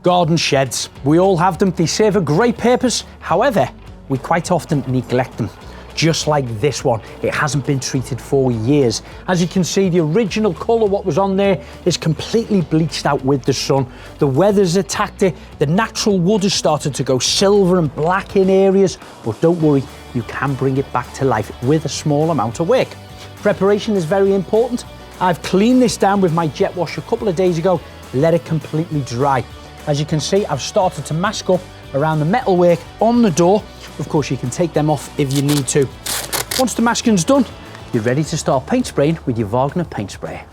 Garden sheds. We all have them. They serve a great purpose. However, we quite often neglect them. Just like this one. It hasn't been treated for years. As you can see, the original colour, what was on there, is completely bleached out with the sun. The weather's attacked it. The natural wood has started to go silver and black in areas. But don't worry, you can bring it back to life with a small amount of work. Preparation is very important. I've cleaned this down with my jet wash a couple of days ago, let it completely dry. As you can see, I've started to mask up around the metalwork on the door. Of course, you can take them off if you need to. Once the masking's done, you're ready to start paint spraying with your Wagner paint sprayer.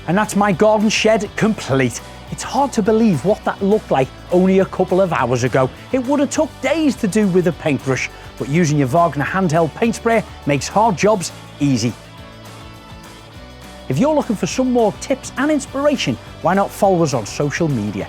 And that's my garden shed complete. It's hard to believe what that looked like only a couple of hours ago. It would have took days to do with a paintbrush, but using your Wagner handheld paint sprayer makes hard jobs easy. If you're looking for some more tips and inspiration, why not follow us on social media?